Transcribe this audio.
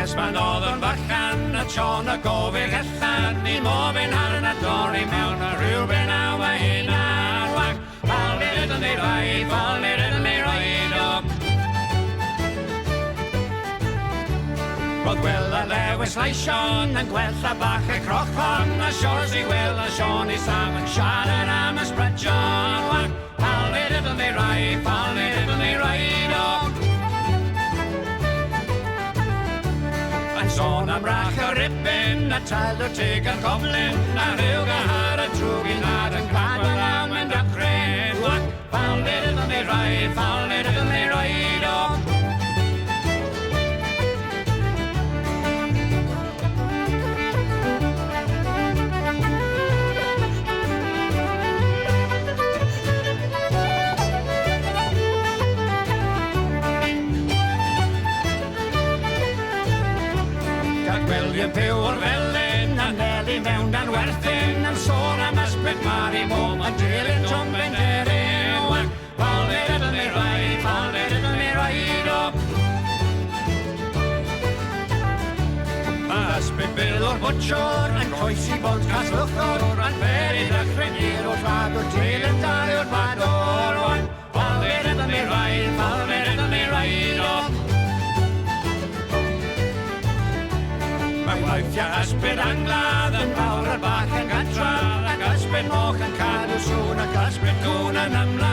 Nes ma'n oedd yn fachan a John a gofig allan I mofyn ar yna dorri mewn a rhywben aw a hyn a'r wag Fal nid ydyn ni rhaid, fal nid ydyn ni rhaid o Roedd wel a lewis Laision yn gwella bach y crochon a siors I wel a Sean I Sam yn siarad am ysbrydjon wag Fal nid ydyn ni rhaid, fal nid ydyn ni rhaid o Sôn am rach o ribbin a talw tig ar goflin a rhyw gahar a trwgin ar yn cadw'n am yn dacren Wag, fal nid ydyn ni rhaid, fal nid ydyn ni rhaid o William byw o'r felyn a Nelly mewn dan werthyn yn sôn am ysbryd Mari Mom a dilyn John Benderin Wag, fal nid ydyn ni rhaid, fal nid ydyn ni rhaid o A ysbryd Bill o'r bwtsiwr yn coesi bont Caslwchor a'n beri ddechryn i'r o'r rhag o'r dilyn dau o'r bador Wag, fal nid ydyn ni rhaid, fal nid ydyn ni rhaid o Mae waithia ysbryd angladd yn fawr ar bach yn gadra Ac ysbryd moch yn cadw sŵn ac ysbryd gwn yn ymlaen